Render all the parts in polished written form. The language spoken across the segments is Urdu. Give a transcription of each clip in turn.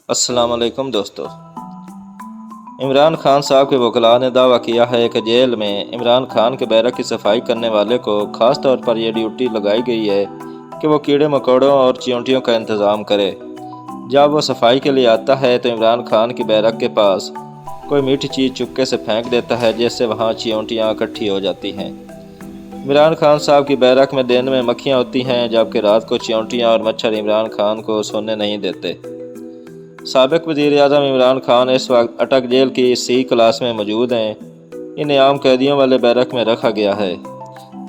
السلام علیکم دوستو۔ عمران خان صاحب کے وکلاء نے دعویٰ کیا ہے کہ جیل میں عمران خان کے بیرک کی صفائی کرنے والے کو خاص طور پر یہ ڈیوٹی لگائی گئی ہے کہ وہ کیڑے مکوڑوں اور چیونٹیوں کا انتظام کرے۔ جب وہ صفائی کے لیے آتا ہے تو عمران خان کی بیرک کے پاس کوئی میٹھی چیز چپکے سے پھینک دیتا ہے، جس سے وہاں چیونٹیاں اکٹھی ہو جاتی ہیں۔ عمران خان صاحب کی بیرک میں دن میں مکھیاں ہوتی ہیں، جبکہ رات کو چیونٹیاں اور مچھر عمران خان کو سونے نہیں دیتے۔ سابق وزیر اعظم عمران خان اس وقت اٹک جیل کی سی کلاس میں موجود ہیں۔ انہیں عام قیدیوں والے بیرک میں رکھا گیا ہے،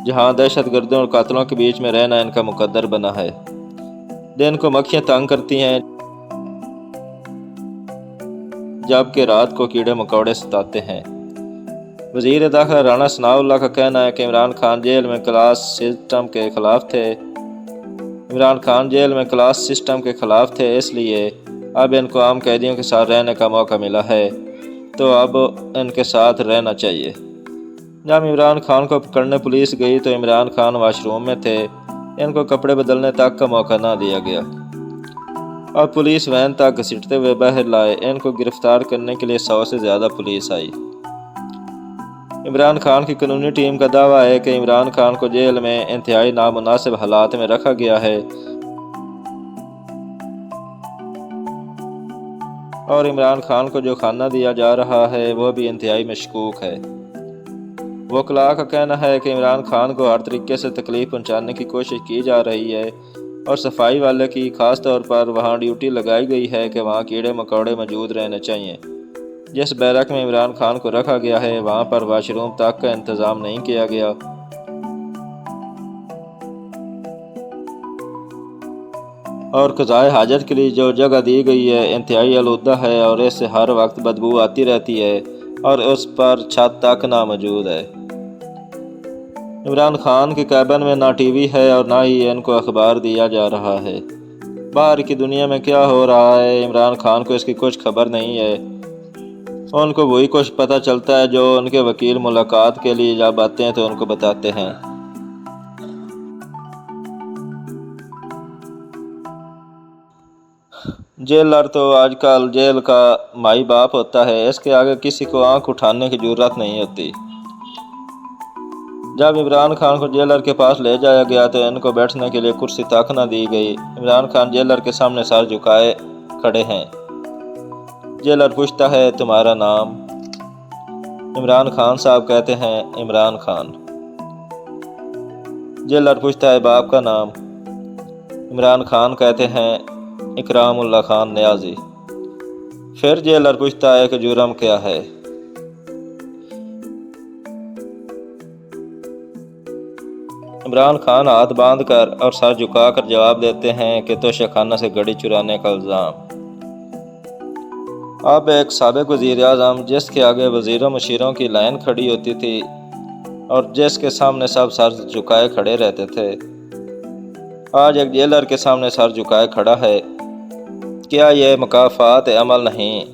جہاں دہشت گردوں اور قاتلوں کے بیچ میں رہنا ان کا مقدر بنا ہے۔ دن کو مکھیاں تنگ کرتی ہیں، جبکہ رات کو کیڑے مکوڑے ستاتے ہیں۔ وزیر داخلہ رانا ثناء اللہ کا کہنا ہے کہ عمران خان جیل میں کلاس سسٹم کے خلاف تھے، اس لیے اب ان کو عام قیدیوں کے ساتھ رہنے کا موقع ملا ہے تو اب ان کے ساتھ رہنا چاہیے۔ جب عمران خان کو پکڑنے پولیس گئی تو عمران خان واش روم میں تھے، ان کو کپڑے بدلنے تک کا موقع نہ دیا گیا اور پولیس وین تک گھسیٹتے ہوئے باہر لائے۔ ان کو گرفتار کرنے کے لیے 100 سے زیادہ پولیس آئی۔ عمران خان کی قانونی ٹیم کا دعویٰ ہے کہ عمران خان کو جیل میں انتہائی نامناسب حالات میں رکھا گیا ہے اور عمران خان کو جو کھانا دیا جا رہا ہے وہ بھی انتہائی مشکوک ہے۔ وکلاء کا کہنا ہے کہ عمران خان کو ہر طریقے سے تکلیف پہنچانے کی کوشش کی جا رہی ہے اور صفائی والے کی خاص طور پر وہاں ڈیوٹی لگائی گئی ہے کہ وہاں کیڑے مکوڑے موجود رہنے چاہیے۔ جس بیرک میں عمران خان کو رکھا گیا ہے وہاں پر واش روم تک کا انتظام نہیں کیا گیا اور قضائے حاجت کے لیے جو جگہ دی گئی ہے انتہائی آلودہ ہے اور اس سے ہر وقت بدبو آتی رہتی ہے اور اس پر چھت تک نہ موجود ہے۔ عمران خان کے کیبن میں نہ ٹی وی ہے اور نہ ہی ان کو اخبار دیا جا رہا ہے۔ باہر کی دنیا میں کیا ہو رہا ہے عمران خان کو اس کی کچھ خبر نہیں ہے۔ ان کو وہی کچھ پتہ چلتا ہے جو ان کے وکیل ملاقات کے لیے جب آتے ہیں تو ان کو بتاتے ہیں۔ جیلر تو آج کل جیل کا مائی باپ ہوتا ہے، اس کے آگے کسی کو آنکھ اٹھانے کی جرات نہیں ہوتی۔ جب عمران خان کو جیلر کے پاس لے جایا گیا تو ان کو بیٹھنے کے لیے کرسی تک نہ دی گئی۔ عمران خان جیلر کے سامنے سر جھکائے کھڑے ہیں۔ جیلر پوچھتا ہے تمہارا نام؟ عمران خان صاحب کہتے ہیں عمران خان۔ جیلر پوچھتا ہے باپ کا نام؟ عمران خان کہتے ہیں اکرام اللہ خان نیازی۔ پھر جیلر پوچھتا ہے کہ جرم کیا ہے؟ عمران خان ہاتھ باندھ کر اور سر جھکا کر جواب دیتے ہیں کہ توشہ خانہ سے گھڑی چرانے کا الزام۔ اب ایک سابق وزیر اعظم جس کے آگے وزیروں مشیروں کی لائن کھڑی ہوتی تھی اور جس کے سامنے سب سر جھکائے کھڑے رہتے تھے، آج ایک جیلر کے سامنے سر جھکائے کھڑا ہے۔ کیا یہ مکافات عمل نہیں؟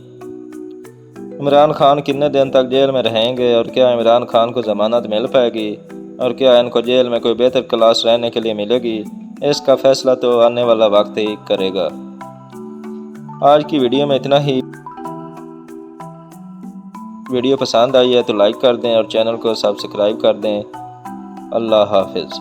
عمران خان کتنے دن تک جیل میں رہیں گے اور کیا عمران خان کو ضمانت مل پائے گی اور کیا ان کو جیل میں کوئی بہتر کلاس رہنے کے لیے ملے گی؟ اس کا فیصلہ تو آنے والا وقت ہی کرے گا۔ آج کی ویڈیو میں اتنا ہی۔ ویڈیو پسند آئی ہے تو لائک کر دیں اور چینل کو سبسکرائب کر دیں۔ اللہ حافظ۔